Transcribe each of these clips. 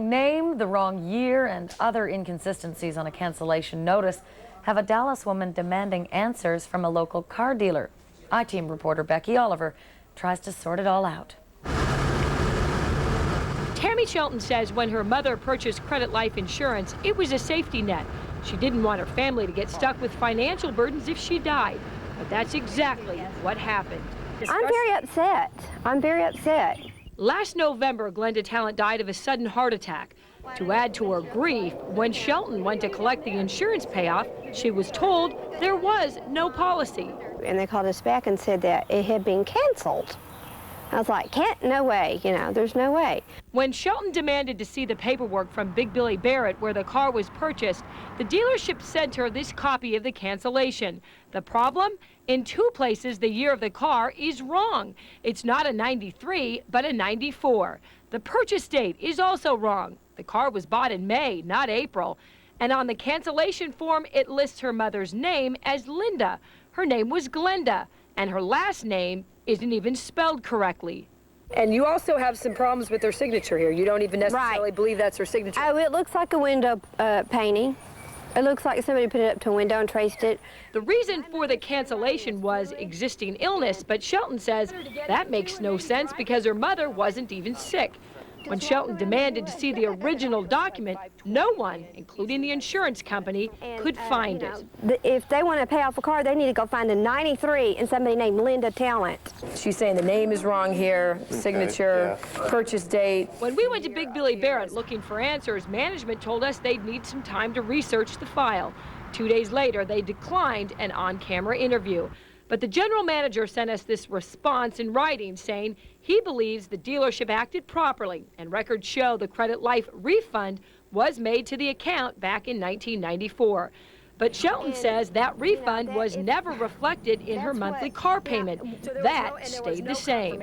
wrong name, the wrong year, and other inconsistencies on a cancellation notice have a Dallas woman demanding answers from a local car dealer. I-Team reporter Becky Oliver tries to sort it all out. Tammy Shelton says when her mother purchased Credit Life insurance, it was a safety net. She didn't want her family to get stuck with financial burdens if she died. But that's exactly what happened. I'm very upset. I'm very upset. Last November, Glenda Talent died of a sudden heart attack. To add to her grief, when Shelton went to collect the insurance payoff, she was told there was no policy. And they called us back and said that it had been canceled. I was like, no way, there's no way. When Shelton demanded to see the paperwork from Big Billy Barrett where the car was purchased, the dealership sent her this copy of the cancellation. The problem? In two places, the year of the car is wrong. It's not a 93, but a 94. The purchase date is also wrong. The car was bought in May, not April. And on the cancellation form, it lists her mother's name as Linda. Her name was Glenda, and her last name isn't even spelled correctly. And you also have some problems with her signature here. You don't even necessarily believe that's her signature. Oh, it looks like a window painting. It looks like somebody put it up to a window and traced it. The reason for the cancellation was existing illness, but Shelton says that makes no sense because her mother wasn't even sick. When Shelton demanded to see the original document, no one, including the insurance company, could find it. If they want to pay off a car, they need to go find a 93 and somebody named Linda Talent. She's saying the name is wrong here, signature, purchase date. When we went to Big Billy Barrett looking for answers, management told us they'd need some time to research the file. 2 days later, they declined an on-camera interview. But the general manager sent us this response in writing saying he believes the dealership acted properly, and records show the Credit Life refund was made to the account back in 1994. But Shelton says that refund was never reflected in her monthly car payment. That stayed the same.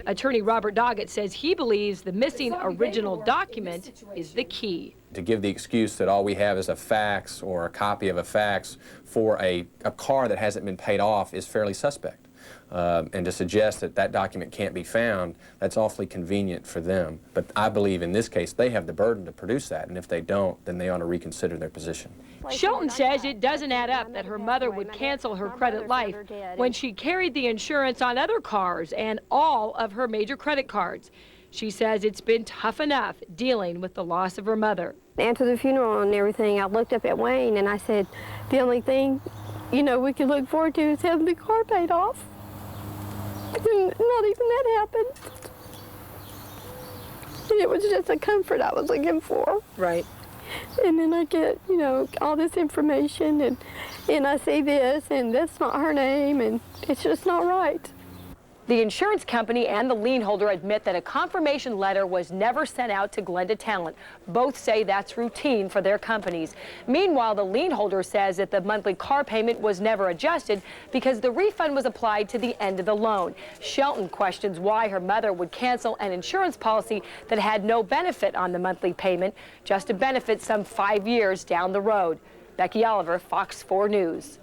Attorney Robert Doggett says he believes the missing original document is the key. To give the excuse that all we have is a fax or a copy of a fax for a car that hasn't been paid off is fairly suspect. And to suggest that that document can't be found, that's awfully convenient for them. But I believe in this case they have the burden to produce that, and if they don't, then they ought to reconsider their position. Shelton says it doesn't add up that her mother would cancel her Credit Life when she carried the insurance on other cars and all of her major credit cards. She says it's been tough enough dealing with the loss of her mother. After the funeral and everything, I looked up at Wayne and I said, the only thing, we can look forward to is having the car paid off. And not even that happened. And it was just a comfort I was looking for. Right. And then I get, all this information and I see this and that's not her name and it's just not right. The insurance company and the lien holder admit that a confirmation letter was never sent out to Glenda Talent. Both say that's routine for their companies. Meanwhile, the lien holder says that the monthly car payment was never adjusted because the refund was applied to the end of the loan. Shelton questions why her mother would cancel an insurance policy that had no benefit on the monthly payment, just to benefit some 5 years down the road. Becky Oliver, Fox 4 News.